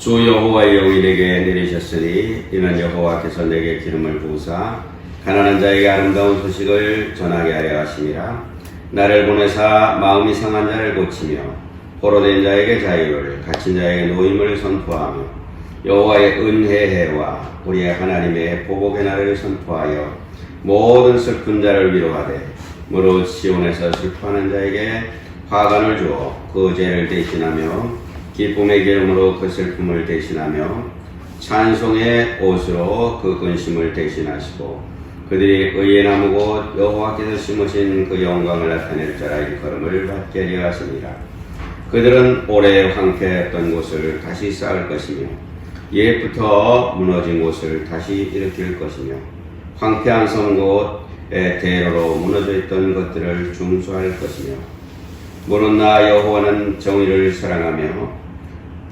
주 여호와의 영이 내게 내리셨으니 이는 여호와께서 내게 기름을 부으사 가난한 자에게 아름다운 소식을 전하게 하려 하심이라. 나를 보내사 마음이 상한 자를 고치며 포로된 자에게 자유를, 갇힌 자에게 노임을 선포하며 여호와의 은혜와 우리의 하나님의 보복의 날을 선포하여 모든 슬픈 자를 위로하되 무릇 시온에서 슬퍼하는 자에게 화관을 주어 그 죄를 대신하며 기쁨의 기름으로 그 슬픔을 대신하며 찬송의 옷으로 그 근심을 대신하시고 그들이 의의 나무 곧 여호와께서 심으신 그 영광을 나타낼 자라 일컬음을 받게 하려 하시니라. 그들은 오래 황폐했던 곳을 다시 쌓을 것이며 옛부터 무너진 곳을 다시 일으킬 것이며 황폐한 성곳에 대로로 무너져 있던 것들을 중수할 것이며 무릇 나 여호와는 정의를 사랑하며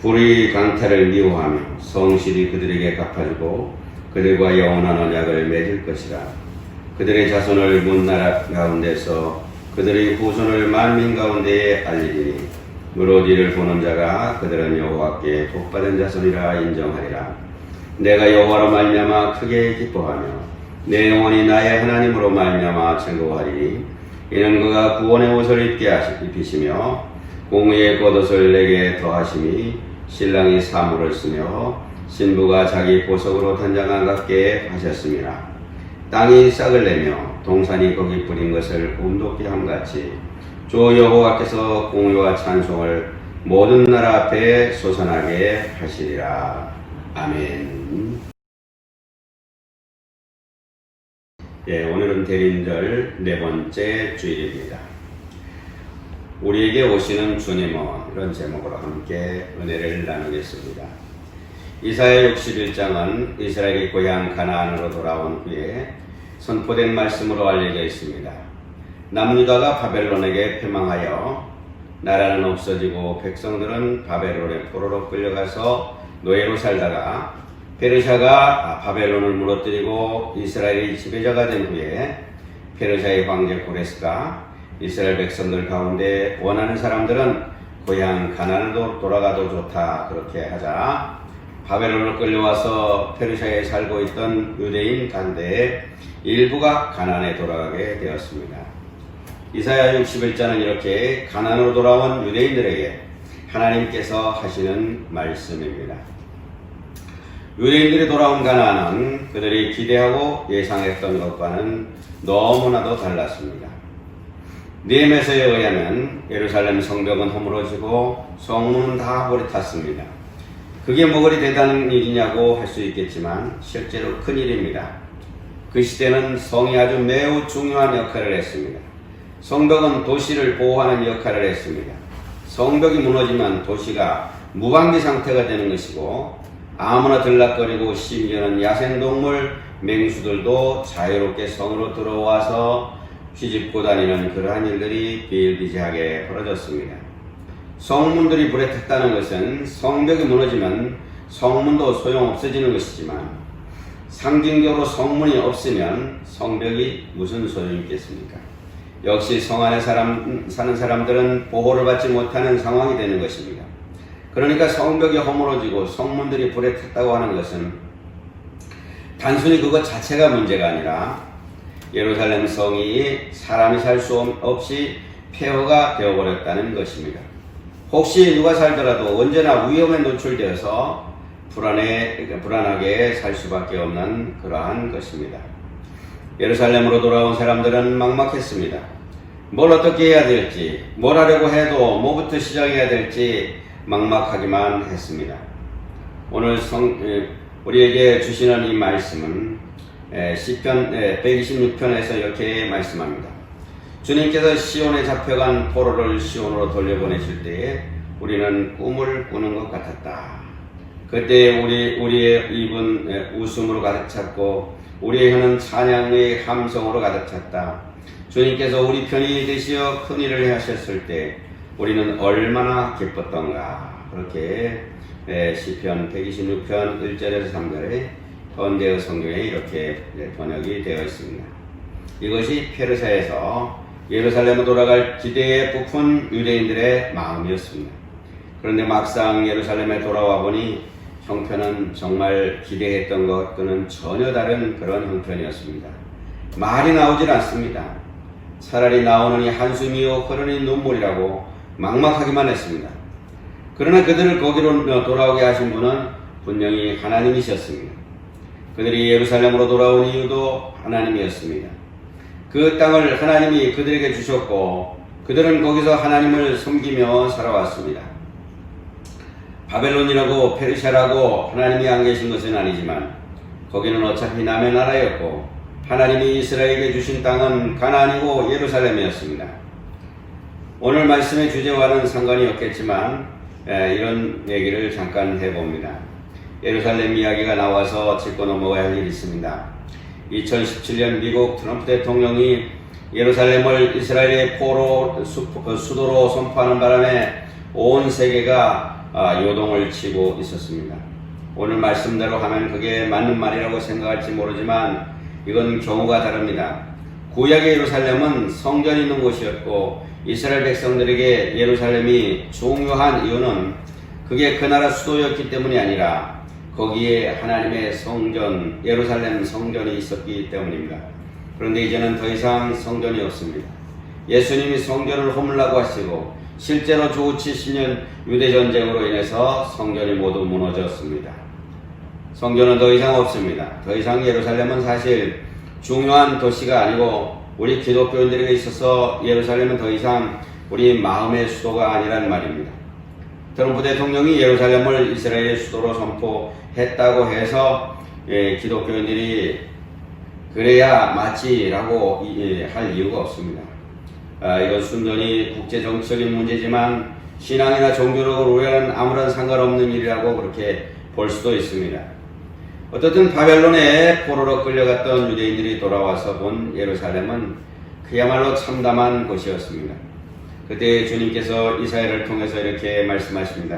불의 강탈을 미워하며 성실히 그들에게 갚아주고 그들과 영원한 언약을 맺을 것이라. 그들의 자손을 문나라 가운데서 그들의 후손을 만민 가운데에 알리리니 무릇 이를 보는 자가 그들은 여호와께 복받은 자손이라 인정하리라. 내가 여호와로 말미암아 크게 기뻐하며 내 영혼이 나의 하나님으로 말미암아 즐거워하리니 이는 그가 구원의 옷을 입히시며 공의의 겉옷을 내게 더하심이 신랑이 사물을 쓰며 신부가 자기 보석으로 단장한 같게 하셨습니다. 땅이 싹을 내며 동산이 거기 뿌린 것을 온돋게 함같이 주 여호와께서 공의와 찬송을 모든 나라 앞에 솟아나게 하시리라. 아멘. 오늘은 대림절 네 번째 주일입니다. 우리에게 오시는 주님은 이런 제목으로 함께 은혜를 나누겠습니다. 이사야 61장은 이스라엘이 고향 가나안으로 돌아온 후에 선포된 말씀으로 알려져 있습니다. 남유다가 바벨론에게 패망하여 나라는 없어지고 백성들은 바벨론의 포로로 끌려가서 노예로 살다가 페르시아가 바벨론을 무너뜨리고 이스라엘이 지배자가 된 후에 페르시아의 황제 고레스가 이스라엘 백성들 가운데 원하는 사람들은 고향 가나안으로 돌아가도 좋다 그렇게 하자 바벨론을 끌려와서 페르시아에 살고 있던 유대인 간대의 일부가 가나안에 돌아가게 되었습니다. 이사야 61장은 이렇게 가나안으로 돌아온 유대인들에게 하나님께서 하시는 말씀입니다. 유대인들이 돌아온 가나안은 그들이 기대하고 예상했던 것과는 너무나도 달랐습니다. 느헤미야서에 의하면 예루살렘 성벽은 허물어지고 성문은 다 불에 탔습니다. 그게 뭐 그리 대단한 일이냐고 할 수 있겠지만 실제로 큰 일입니다. 그 시대는 성이 아주 매우 중요한 역할을 했습니다. 성벽은 도시를 보호하는 역할을 했습니다. 성벽이 무너지면 도시가 무방비 상태가 되는 것이고 아무나 들락거리고 심지어는 야생동물, 맹수들도 자유롭게 성으로 들어와서 휘집고 다니는 그러한 일들이 비일비재하게 벌어졌습니다. 성문들이 불에 탔다는 것은 성벽이 무너지면 성문도 소용없어지는 것이지만 상징적으로 성문이 없으면 성벽이 무슨 소용이 있겠습니까? 역시 성 안에 사는 사람들은 보호를 받지 못하는 상황이 되는 것입니다. 그러니까 성벽이 허물어지고 성문들이 불에 탔다고 하는 것은 단순히 그것 자체가 문제가 아니라 예루살렘 성이 사람이 살 수 없이 폐허가 되어버렸다는 것입니다. 혹시 누가 살더라도 언제나 위험에 노출되어서 불안하게 살 수밖에 없는 그러한 것입니다. 예루살렘으로 돌아온 사람들은 막막했습니다. 뭘 어떻게 해야 될지, 뭘 하려고 해도 뭐부터 시작해야 될지 막막하기만 했습니다. 오늘 우리에게 주시는 이 말씀은 시편 126편에서 이렇게 말씀합니다. 주님께서 시온에 잡혀간 포로를 시온으로 돌려보내실 때에 우리는 꿈을 꾸는 것 같았다. 그때 우리의 입은 웃음으로 가득 찼고 우리의 혀는 찬양의 함성으로 가득 찼다. 주님께서 우리 편이 되시어 큰 일을 하셨을 때 우리는 얼마나 기뻤던가. 그렇게 시편 126편 1절에서 3절에 현대의 성경에 이렇게 번역이 되어 있습니다. 이것이 페르시아에서 예루살렘으로 돌아갈 기대에 부푼 유대인들의 마음이었습니다. 그런데 막상 예루살렘에 돌아와 보니 형편은 정말 기대했던 것과는 전혀 다른 그런 형편이었습니다. 말이 나오질 않습니다. 차라리 나오느니 한숨이요 흐르니 눈물이라고 막막하기만 했습니다. 그러나 그들을 거기로 돌아오게 하신 분은 분명히 하나님이셨습니다. 그들이 예루살렘으로 돌아온 이유도 하나님이었습니다. 그 땅을 하나님이 그들에게 주셨고 그들은 거기서 하나님을 섬기며 살아왔습니다. 바벨론이라고 페르시아라고 하나님이 안 계신 것은 아니지만 거기는 어차피 남의 나라였고 하나님이 이스라엘에게 주신 땅은 가나안이고 예루살렘이었습니다. 오늘 말씀의 주제와는 상관이 없겠지만 이런 얘기를 잠깐 해봅니다. 예루살렘 이야기가 나와서 짚고 넘어가야 할 일이 있습니다. 2017년 미국 트럼프 대통령이 예루살렘을 이스라엘의 포로 수도로 선포하는 바람에 온 세계가 요동을 치고 있었습니다. 오늘 말씀대로 하면 그게 맞는 말이라고 생각할지 모르지만 이건 경우가 다릅니다. 구약의 예루살렘은 성전이 있는 곳이었고 이스라엘 백성들에게 예루살렘이 중요한 이유는 그게 그 나라 수도였기 때문이 아니라 거기에 하나님의 성전, 예루살렘 성전이 있었기 때문입니다. 그런데 이제는 더 이상 성전이 없습니다. 예수님이 성전을 허물라고 하시고 실제로 주 70년 유대전쟁으로 인해서 성전이 모두 무너졌습니다. 성전은 더 이상 없습니다. 더 이상 예루살렘은 사실 중요한 도시가 아니고 우리 기독교인들에게 있어서 예루살렘은 더 이상 우리 마음의 수도가 아니란 말입니다. 트럼프 대통령이 예루살렘을 이스라엘의 수도로 선포했다고 해서 기독교인들이 그래야 맞지라고 할 이유가 없습니다. 이건 순전히 국제정치적인 문제지만 신앙이나 종교적으로는 아무런 상관없는 일이라고 그렇게 볼 수도 있습니다. 어떻든 바벨론에 포로로 끌려갔던 유대인들이 돌아와서 본 예루살렘은 그야말로 참담한 곳이었습니다. 그때 주님께서 이사야를 통해서 이렇게 말씀하십니다.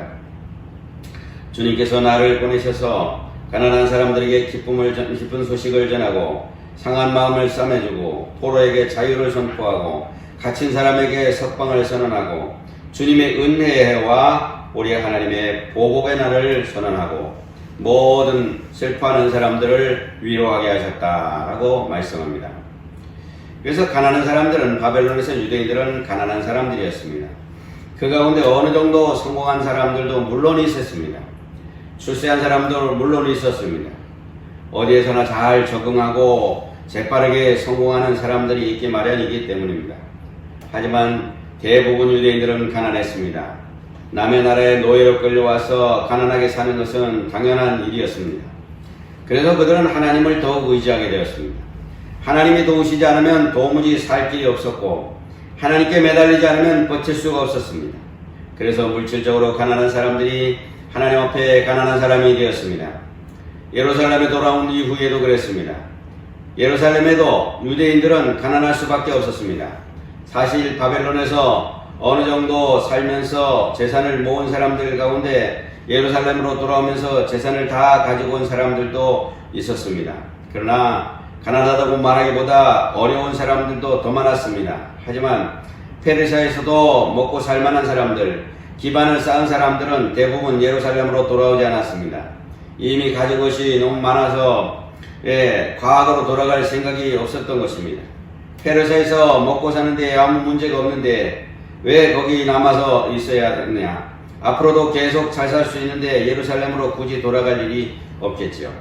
주님께서 나를 보내셔서 가난한 사람들에게 기쁜 소식을 전하고 상한 마음을 싸매주고 포로에게 자유를 선포하고 갇힌 사람에게 석방을 선언하고 주님의 은혜의 해와 우리 하나님의 보복의 날을 선언하고 모든 슬퍼하는 사람들을 위로하게 하셨다라고 말씀합니다. 그래서 가난한 사람들은 바벨론에서 유대인들은 가난한 사람들이었습니다. 그 가운데 어느 정도 성공한 사람들도 물론 있었습니다. 출세한 사람도 물론 있었습니다. 어디에서나 잘 적응하고 재빠르게 성공하는 사람들이 있기 마련이기 때문입니다. 하지만 대부분 유대인들은 가난했습니다. 남의 나라에 노예로 끌려와서 가난하게 사는 것은 당연한 일이었습니다. 그래서 그들은 하나님을 더욱 의지하게 되었습니다. 하나님이 도우시지 않으면 도무지 살 길이 없었고 하나님께 매달리지 않으면 버틸 수가 없었습니다. 그래서 물질적으로 가난한 사람들이 하나님 앞에 가난한 사람이 되었습니다. 예루살렘에 돌아온 이후에도 그랬습니다. 예루살렘에도 유대인들은 가난할 수밖에 없었습니다. 사실 바벨론에서 어느 정도 살면서 재산을 모은 사람들 가운데 예루살렘으로 돌아오면서 재산을 다 가지고 온 사람들도 있었습니다. 그러나 가난하다고 말하기보다 어려운 사람들도 더 많았습니다. 하지만 페르시아에서도 먹고 살만한 사람들, 기반을 쌓은 사람들은 대부분 예루살렘으로 돌아오지 않았습니다. 이미 가진 것이 너무 많아서 과거로 돌아갈 생각이 없었던 것입니다. 페르시아에서 먹고 사는데 아무 문제가 없는데 왜 거기 남아서 있어야 하느냐? 앞으로도 계속 잘 살 수 있는데 예루살렘으로 굳이 돌아갈 일이 없겠지요.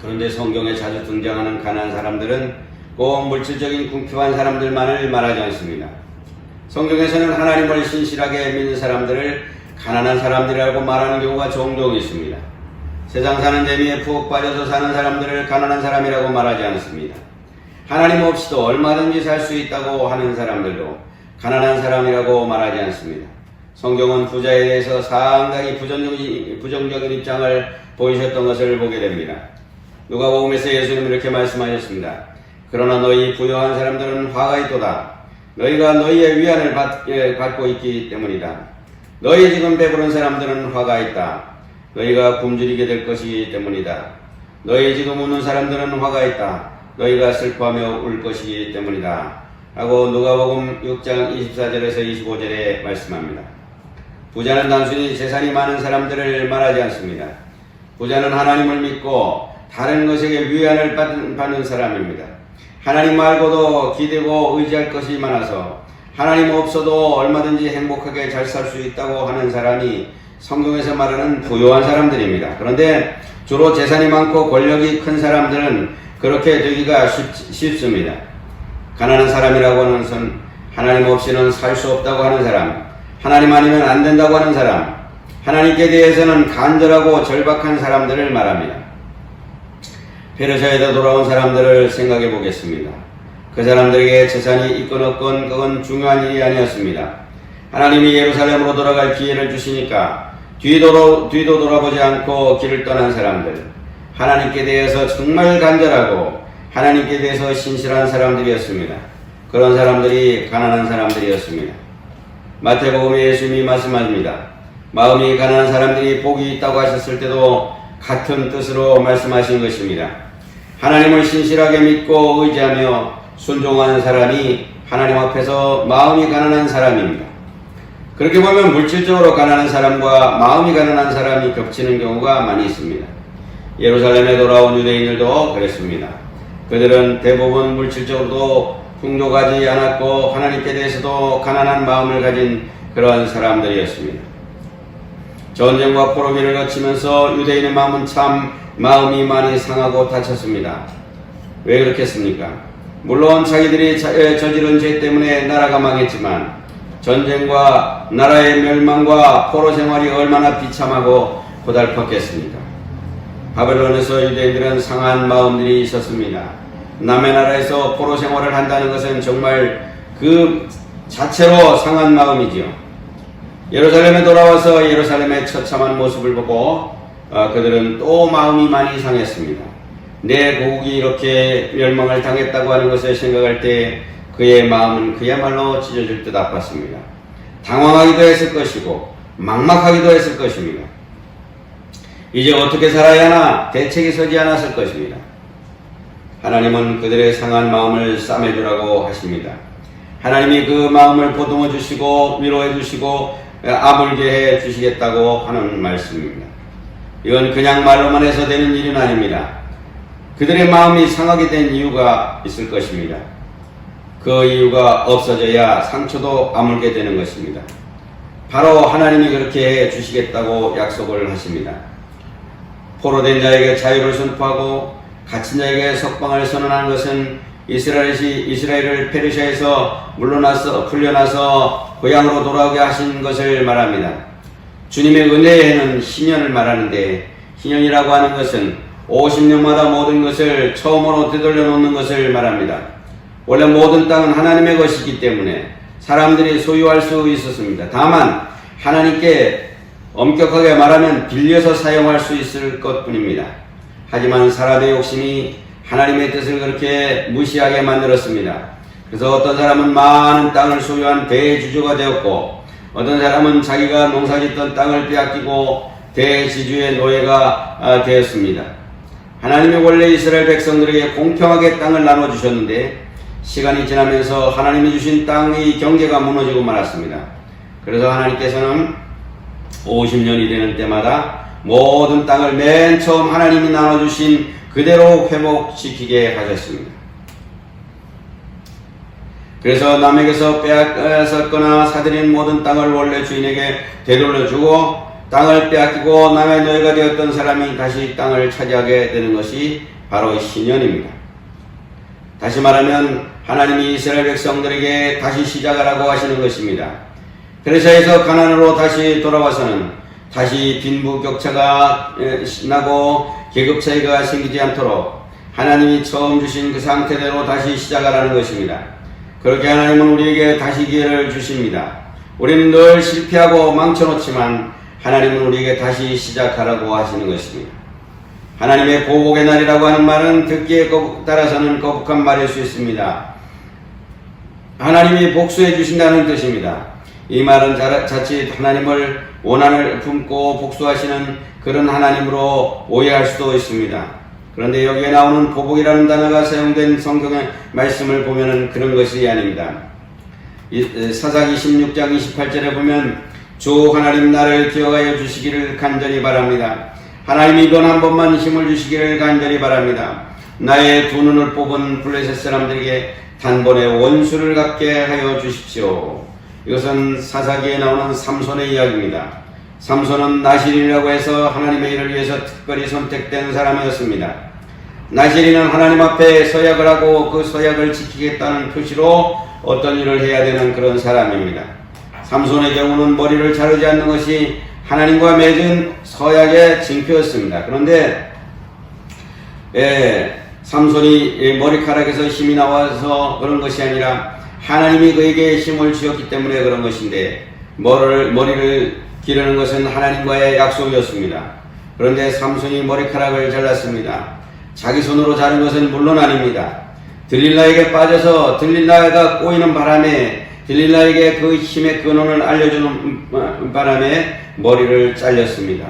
그런데 성경에 자주 등장하는 가난한 사람들은 꼭 물질적인 궁핍한 사람들만을 말하지 않습니다. 성경에서는 하나님을 신실하게 믿는 사람들을 가난한 사람들이라고 말하는 경우가 종종 있습니다. 세상 사는 재미에 푹 빠져서 사는 사람들을 가난한 사람이라고 말하지 않습니다. 하나님 없이도 얼마든지 살 수 있다고 하는 사람들도 가난한 사람이라고 말하지 않습니다. 성경은 부자에 대해서 상당히 부정적인 입장을 보이셨던 것을 보게 됩니다. 누가복음에서 예수님은 이렇게 말씀하셨습니다. 그러나 너희 부유한 사람들은 화가 있도다. 너희가 너희의 위안을 받고 있기 때문이다. 너희 지금 배부른 사람들은 화가 있다. 너희가 굶주리게 될 것이기 때문이다. 너희 지금 우는 사람들은 화가 있다. 너희가 슬퍼하며 울 것이기 때문이다. 라고 누가복음 6장 24절에서 25절에 말씀합니다. 부자는 단순히 재산이 많은 사람들을 말하지 않습니다. 부자는 하나님을 믿고 다른 것에게 위안을 받는 사람입니다. 하나님 말고도 기대고 의지할 것이 많아서 하나님 없어도 얼마든지 행복하게 잘 살 수 있다고 하는 사람이 성경에서 말하는 부유한 사람들입니다. 그런데 주로 재산이 많고 권력이 큰 사람들은 그렇게 되기가 쉽습니다. 가난한 사람이라고 하는 것은 하나님 없이는 살 수 없다고 하는 사람, 하나님 아니면 안 된다고 하는 사람, 하나님께 대해서는 간절하고 절박한 사람들을 말합니다. 페르시아에서 돌아온 사람들을 생각해 보겠습니다. 그 사람들에게 재산이 있건 없건 그건 중요한 일이 아니었습니다. 하나님이 예루살렘으로 돌아갈 기회를 주시니까 뒤도 돌아보지 않고 길을 떠난 사람들, 하나님께 대해서 정말 간절하고 하나님께 대해서 신실한 사람들이었습니다. 그런 사람들이 가난한 사람들이었습니다. 마태복음에 예수님이 말씀하십니다. 마음이 가난한 사람들이 복이 있다고 하셨을 때도 같은 뜻으로 말씀하신 것입니다. 하나님을 신실하게 믿고 의지하며 순종하는 사람이 하나님 앞에서 마음이 가난한 사람입니다. 그렇게 보면 물질적으로 가난한 사람과 마음이 가난한 사람이 겹치는 경우가 많이 있습니다. 예루살렘에 돌아온 유대인들도 그랬습니다. 그들은 대부분 물질적으로도 풍족하지 않았고 하나님께 대해서도 가난한 마음을 가진 그런 사람들이었습니다. 전쟁과 포로기를 거치면서 유대인의 마음은 참 마음이 많이 상하고 다쳤습니다. 왜 그렇겠습니까? 물론 자기들이 저지른 죄 때문에 나라가 망했지만 전쟁과 나라의 멸망과 포로 생활이 얼마나 비참하고 고달팠겠습니까? 바벨론에서 유대인들은 상한 마음들이 있었습니다. 남의 나라에서 포로 생활을 한다는 것은 정말 그 자체로 상한 마음이지요. 예루살렘에 돌아와서 예루살렘의 처참한 모습을 보고 그들은 또 마음이 많이 상했습니다. 내 고국이 이렇게 멸망을 당했다고 하는 것을 생각할 때 그의 마음은 그야말로 찢어질 듯 아팠습니다. 당황하기도 했을 것이고 막막하기도 했을 것입니다. 이제 어떻게 살아야 하나 대책이 서지 않았을 것입니다. 하나님은 그들의 상한 마음을 싸매주라고 하십니다. 하나님이 그 마음을 보듬어 주시고 위로해 주시고 아물게 해 주시겠다고 하는 말씀입니다. 이건 그냥 말로만 해서 되는 일은 아닙니다. 그들의 마음이 상하게 된 이유가 있을 것입니다. 그 이유가 없어져야 상처도 아물게 되는 것입니다. 바로 하나님이 그렇게 해 주시겠다고 약속을 하십니다. 포로된 자에게 자유를 선포하고 갇힌 자에게 석방을 선언하는 것은 이스라엘을 페르시아에서 풀려나서 고향으로 돌아오게 하신 것을 말합니다. 주님의 은혜의 해는 희년을 말하는데 희년이라고 하는 것은 50년마다 모든 것을 처음으로 되돌려 놓는 것을 말합니다. 원래 모든 땅은 하나님의 것이기 때문에 사람들이 소유할 수 있었습니다. 다만 하나님께 엄격하게 말하면 빌려서 사용할 수 있을 것뿐입니다. 하지만 사람의 욕심이 하나님의 뜻을 그렇게 무시하게 만들었습니다. 그래서 어떤 사람은 많은 땅을 소유한 대주주가 되었고 어떤 사람은 자기가 농사짓던 땅을 빼앗기고 대지주의 노예가 되었습니다. 하나님이 원래 이스라엘 백성들에게 공평하게 땅을 나눠주셨는데 시간이 지나면서 하나님이 주신 땅의 경계가 무너지고 말았습니다. 그래서 하나님께서는 50년이 되는 때마다 모든 땅을 맨 처음 하나님이 나눠주신 그대로 회복시키게 하셨습니다. 그래서 남에게서 빼앗았거나 사들인 모든 땅을 원래 주인에게 되돌려주고 땅을 빼앗기고 남의 노예가 되었던 사람이 다시 땅을 차지하게 되는 것이 바로 희년입니다. 다시 말하면 하나님이 이스라엘 백성들에게 다시 시작하라고 하시는 것입니다. 페르시아에서 가나안으로 다시 돌아와서는 다시 빈부격차가 나고 계급 차이가 생기지 않도록 하나님이 처음 주신 그 상태대로 다시 시작하라는 것입니다. 그렇게 하나님은 우리에게 다시 기회를 주십니다. 우리는 늘 실패하고 망쳐놓지만 하나님은 우리에게 다시 시작하라고 하시는 것입니다. 하나님의 보복의 날이라고 하는 말은 듣기에 따라서는 거북한 말일 수 있습니다. 하나님이 복수해 주신다는 뜻입니다. 이 말은 자칫 하나님을 원한을 품고 복수하시는 그런 하나님으로 오해할 수도 있습니다. 그런데 여기에 나오는 보복이라는 단어가 사용된 성경의 말씀을 보면 그런 것이 아닙니다. 사사기 16장 28절에 보면 주 하나님 나를 기억하여 주시기를 간절히 바랍니다. 하나님이 이번 한 번만 힘을 주시기를 간절히 바랍니다. 나의 두 눈을 뽑은 블레셋 사람들에게 단번에 원수를 갚게 하여 주십시오. 이것은 사사기에 나오는 삼손의 이야기입니다. 삼손은 나실인이라고 해서 하나님의 일을 위해서 특별히 선택된 사람이었습니다. 나실인은 하나님 앞에 서약을 하고 그 서약을 지키겠다는 표시로 어떤 일을 해야 되는 그런 사람입니다. 삼손의 경우는 머리를 자르지 않는 것이 하나님과 맺은 서약의 징표였습니다. 그런데 삼손이 머리카락에서 힘이 나와서 그런 것이 아니라 하나님이 그에게 힘을 주었기 때문에 그런 것인데 머리를 기르는 것은 하나님과의 약속이었습니다. 그런데 삼손이 머리카락을 잘랐습니다. 자기 손으로 자른 것은 물론 아닙니다. 들릴라에게 빠져서 들릴라가 꼬이는 바람에 들릴라에게 그 힘의 근원을 알려주는 바람에 머리를 잘렸습니다.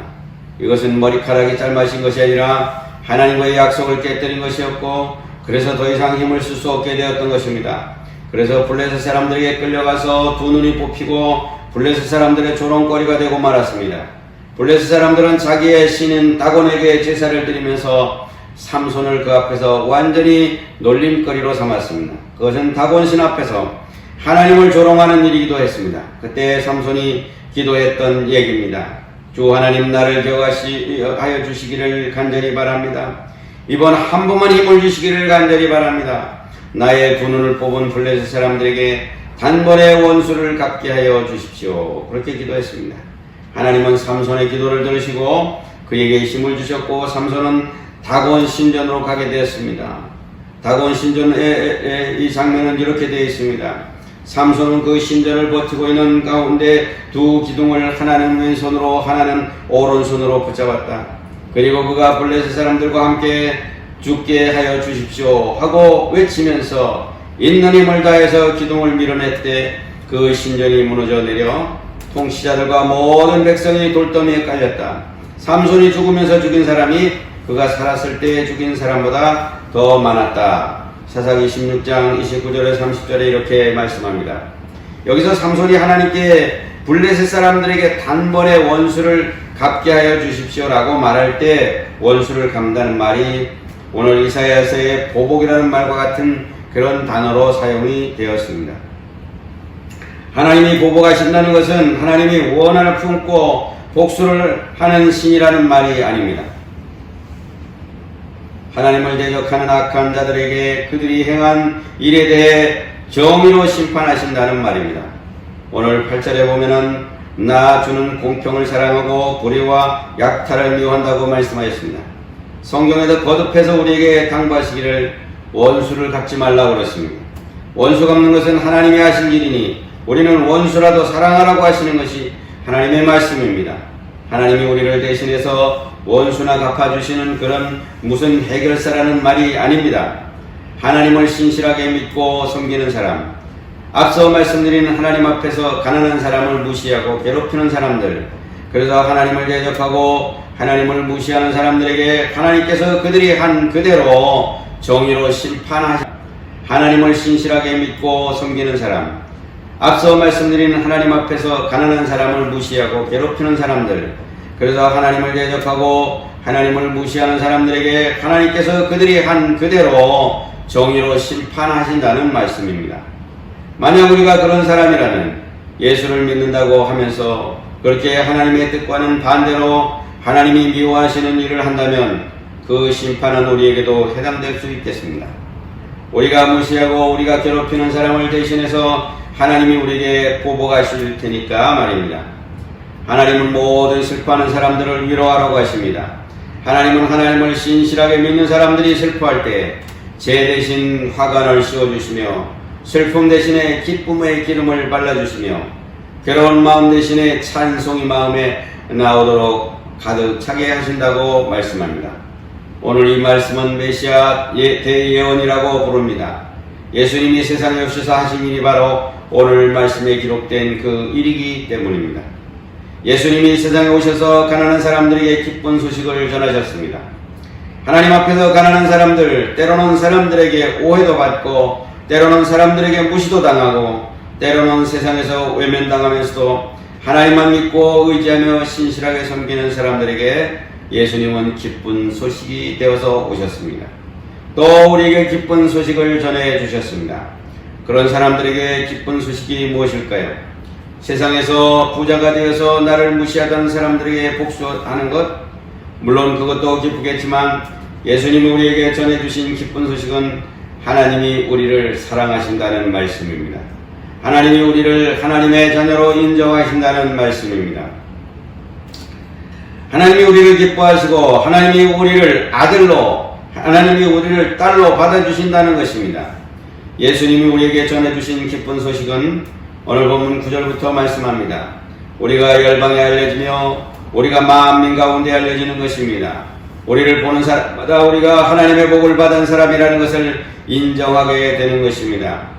이것은 머리카락이 짧아진 것이 아니라 하나님과의 약속을 깨뜨린 것이었고 그래서 더 이상 힘을 쓸 수 없게 되었던 것입니다. 그래서 블레셋 사람들에게 끌려가서 두 눈이 뽑히고 블레셋 사람들의 조롱거리가 되고 말았습니다. 블레셋 사람들은 자기의 신인 다곤에게 제사를 드리면서 삼손을 그 앞에서 완전히 놀림거리로 삼았습니다. 그것은 다곤신 앞에서 하나님을 조롱하는 일이기도 했습니다. 그때 삼손이 기도했던 얘기입니다. 주 하나님 나를 기억하여 주시기를 간절히 바랍니다. 이번 한 번만 힘을 주시기를 간절히 바랍니다. 나의 두 눈을 뽑은 블레셋 사람들에게 단번에 원수를 갚게 하여 주십시오. 그렇게 기도했습니다. 하나님은 삼손의 기도를 들으시고 그에게 힘을 주셨고 삼손은 다곤 신전으로 가게 되었습니다. 다곤 신전의 이 장면은 이렇게 되어 있습니다. 삼손은 그 신전을 버티고 있는 가운데 두 기둥을 하나는 왼손으로 하나는 오른손으로 붙잡았다. 그리고 그가 블레셋 사람들과 함께 죽게 하여 주십시오 하고 외치면서 있는 힘을 다해서 기둥을 밀어냈대 그 신전이 무너져 내려 통치자들과 모든 백성이 돌더미에 깔렸다. 삼손이 죽으면서 죽인 사람이 그가 살았을 때 죽인 사람보다 더 많았다. 사사기 16장 29절에 30절에 이렇게 말씀합니다. 여기서 삼손이 하나님께 블레셋 사람들에게 단번에 원수를 갚게 하여 주십시오라고 말할 때 원수를 갚는다는 말이 오늘 이사야서의 보복이라는 말과 같은 그런 단어로 사용이 되었습니다. 하나님이 보복하신다는 것은 하나님이 원한을 품고 복수를 하는 신이라는 말이 아닙니다. 하나님을 대적하는 악한 자들에게 그들이 행한 일에 대해 정의로 심판하신다는 말입니다. 오늘 8절에 보면은 나 주는 공평을 사랑하고 불의와 약탈을 미워한다고 말씀하셨습니다. 성경에도 거듭해서 우리에게 당부하시기를 원수를 갚지 말라고 그랬습니다. 원수 갚는 것은 하나님이 하신 일이니 우리는 원수라도 사랑하라고 하시는 것이 하나님의 말씀입니다. 하나님이 우리를 대신해서 원수나 갚아주시는 그런 무슨 해결사라는 말이 아닙니다. 하나님을 신실하게 믿고 섬기는 사람, 앞서 말씀드린 하나님 앞에서 가난한 사람을 무시하고 괴롭히는 사람들, 그래서 하나님을 대적하고 하나님을 무시하는 사람들에게 하나님께서 그들이 한 그대로 정의로 심판하시. 하나님을 신실하게 믿고 섬기는 사람, 앞서 말씀드린 하나님 앞에서 가난한 사람을 무시하고 괴롭히는 사람들, 그래서 하나님을 대적하고 하나님을 무시하는 사람들에게 하나님께서 그들이 한 그대로 정의로 심판하신다는 말씀입니다. 만약 우리가 그런 사람이라면 예수를 믿는다고 하면서 그렇게 하나님의 뜻과는 반대로 하나님이 미워하시는 일을 한다면 그 심판은 우리에게도 해당될 수 있겠습니다. 우리가 무시하고 우리가 괴롭히는 사람을 대신해서 하나님이 우리에게 보복하실 테니까 말입니다. 하나님은 모든 슬퍼하는 사람들을 위로하라고 하십니다. 하나님은 하나님을 신실하게 믿는 사람들이 슬퍼할 때 제 대신 화관을 씌워주시며 슬픔 대신에 기쁨의 기름을 발라주시며 괴로운 마음 대신에 찬송이 마음에 나오도록 가득 차게 하신다고 말씀합니다. 오늘 이 말씀은 메시아 대예언이라고 부릅니다. 예수님이 세상에 오셔서 하신 일이 바로 오늘 말씀에 기록된 그 일이기 때문입니다. 예수님이 세상에 오셔서 가난한 사람들에게 기쁜 소식을 전하셨습니다. 하나님 앞에서 가난한 사람들, 때로는 사람들에게 오해도 받고 때로는 사람들에게 무시도 당하고 때로는 세상에서 외면당하면서도 하나님만 믿고 의지하며 신실하게 섬기는 사람들에게 예수님은 기쁜 소식이 되어서 오셨습니다. 또 우리에게 기쁜 소식을 전해 주셨습니다. 그런 사람들에게 기쁜 소식이 무엇일까요? 세상에서 부자가 되어서 나를 무시하던 사람들에게 복수하는 것, 물론 그것도 기쁘겠지만 예수님이 우리에게 전해주신 기쁜 소식은 하나님이 우리를 사랑하신다는 말씀입니다. 하나님이 우리를 하나님의 자녀로 인정하신다는 말씀입니다. 하나님이 우리를 기뻐하시고 하나님이 우리를 아들로, 하나님이 우리를 딸로 받아주신다는 것입니다. 예수님이 우리에게 전해주신 기쁜 소식은 오늘 본문 9절부터 말씀합니다. 우리가 열방에 알려지며 우리가 만민 가운데 알려지는 것입니다. 우리를 보는 사람마다 우리가 하나님의 복을 받은 사람이라는 것을 인정하게 되는 것입니다.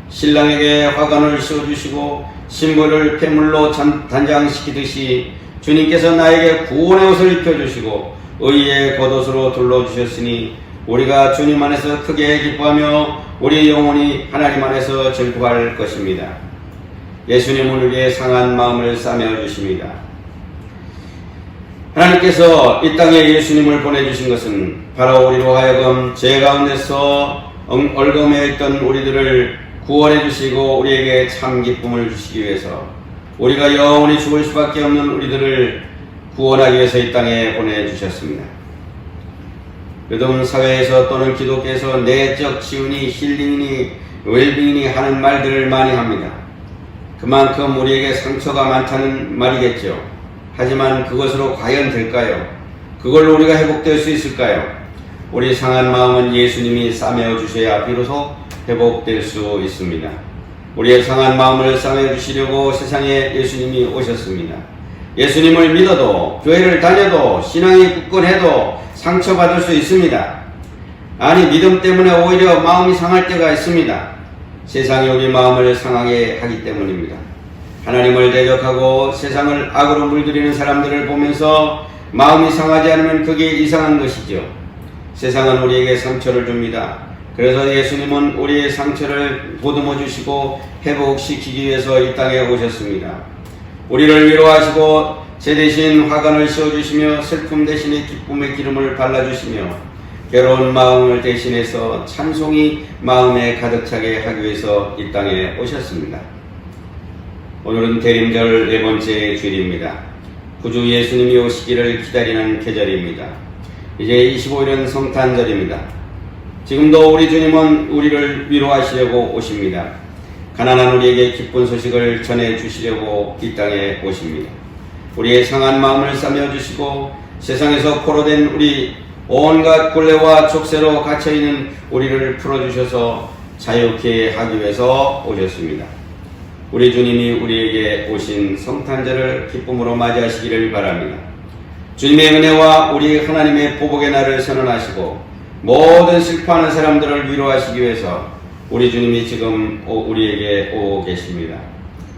신랑에게 화관을 씌워주시고 신부를 폐물로 단장시키듯이 주님께서 나에게 구원의 옷을 입혀주시고 의의 겉옷으로 둘러주셨으니 우리가 주님 안에서 크게 기뻐하며 우리의 영혼이 하나님 안에서 즐거워할 것입니다. 예수님은 우리의 상한 마음을 싸매어 주십니다. 하나님께서 이 땅에 예수님을 보내주신 것은 바로 우리로 하여금 죄 가운데서 얼금에 있던 우리들을 구원해 주시고 우리에게 참 기쁨을 주시기 위해서, 우리가 영원히 죽을 수밖에 없는 우리들을 구원하기 위해서 이 땅에 보내주셨습니다. 요즘 사회에서 또는 기독교에서 내적 치유니 힐링이니 웰빙이니 하는 말들을 많이 합니다. 그만큼 우리에게 상처가 많다는 말이겠죠. 하지만 그것으로 과연 될까요? 그걸로 우리가 회복될 수 있을까요? 우리 상한 마음은 예수님이 싸매어 주셔야 비로소 회복될 수 있습니다. 우리의 상한 마음을 싸매어 주시려고 세상에 예수님이 오셨습니다. 예수님을 믿어도, 교회를 다녀도, 신앙이 굳건해도 상처받을 수 있습니다. 아니, 믿음 때문에 오히려 마음이 상할 때가 있습니다. 세상이 우리 마음을 상하게 하기 때문입니다. 하나님을 대적하고 세상을 악으로 물들이는 사람들을 보면서 마음이 상하지 않으면 그게 이상한 것이죠. 세상은 우리에게 상처를 줍니다. 그래서 예수님은 우리의 상처를 보듬어 주시고 회복시키기 위해서 이 땅에 오셨습니다. 우리를 위로하시고 제 대신 화관을 씌워주시며 슬픔 대신에 기쁨의 기름을 발라주시며 괴로운 마음을 대신해서 찬송이 마음에 가득 차게 하기 위해서 이 땅에 오셨습니다. 오늘은 대림절 네 번째 주일입니다. 구주 예수님이 오시기를 기다리는 계절입니다. 이제 25일은 성탄절입니다. 지금도 우리 주님은 우리를 위로하시려고 오십니다. 가난한 우리에게 기쁜 소식을 전해주시려고 이 땅에 오십니다. 우리의 상한 마음을 싸매어 주시고 세상에서 포로된 우리 온갖 굴레와 족쇄로 갇혀있는 우리를 풀어주셔서 자유케 하기 위해서 오셨습니다. 우리 주님이 우리에게 오신 성탄절을 기쁨으로 맞이하시기를 바랍니다. 주님의 은혜와 우리 하나님의 보복의 날을 선언하시고 모든 슬퍼하는 사람들을 위로하시기 위해서 우리 주님이 지금 우리에게 오고 계십니다.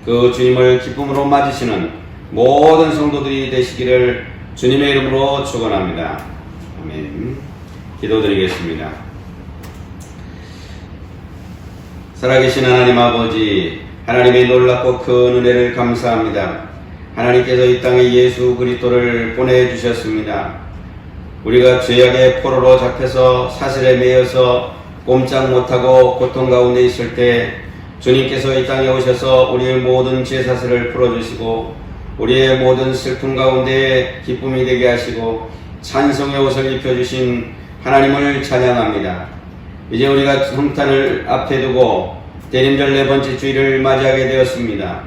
그 주님을 기쁨으로 맞으시는 모든 성도들이 되시기를 주님의 이름으로 축원합니다. 아멘. 기도드리겠습니다. 살아계신 하나님 아버지, 하나님의 놀랍고 큰 은혜를 감사합니다. 하나님께서 이 땅에 예수 그리스도를 보내주셨습니다. 우리가 죄악의 포로로 잡혀서 사슬에 매여서 꼼짝 못하고 고통 가운데 있을 때 주님께서 이 땅에 오셔서 우리의 모든 죄사슬을 풀어주시고 우리의 모든 슬픔 가운데 기쁨이 되게 하시고 찬송의 옷을 입혀주신 하나님을 찬양합니다. 이제 우리가 성탄을 앞에 두고 대림절 네 번째 주일을 맞이하게 되었습니다.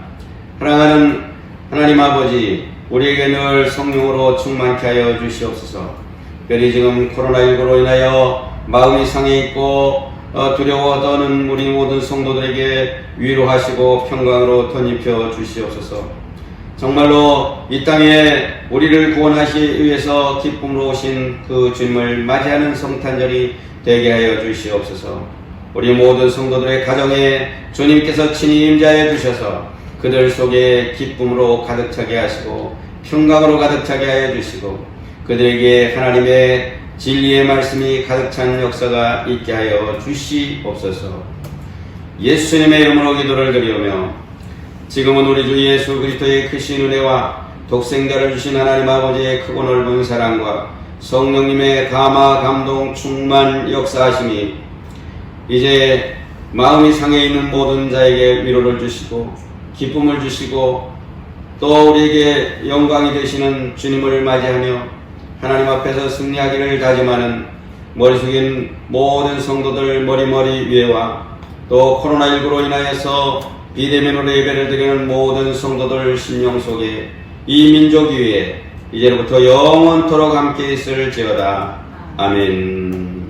사랑하는 하나님 아버지, 우리에게 늘 성령으로 충만케 하여 주시옵소서. 특별히 지금 코로나19로 인하여 마음이 상해 있고 두려워 떠는 우리 모든 성도들에게 위로하시고 평강으로 덧입혀 주시옵소서. 정말로 이 땅에 우리를 구원하시기 위해서 기쁨으로 오신 그 주님을 맞이하는 성탄절이 되게 하여 주시옵소서. 우리 모든 성도들의 가정에 주님께서 친히 임재하여 주셔서 그들 속에 기쁨으로 가득 차게 하시고 평강으로 가득 차게 하여 주시고 그들에게 하나님의 진리의 말씀이 가득 찬 역사가 있게 하여 주시옵소서. 예수님의 이름으로 기도를 드리오며 지금은 우리 주 예수 그리스도의 크신 은혜와 독생자를 주신 하나님 아버지의 크고 넓은 사랑과 성령님의 감화 감동 충만 역사하심이 이제 마음이 상해 있는 모든 자에게 위로를 주시고 기쁨을 주시고 또 우리에게 영광이 되시는 주님을 맞이하며 하나님 앞에서 승리하기를 다짐하는 머리 숙인 모든 성도들 머리머리 위에와 또 코로나19로 인하여서 비대면으로 예배를 드리는 모든 성도들 심령 속에 이 민족 위에 이제로부터 영원토록 함께 있을지어다. 아멘.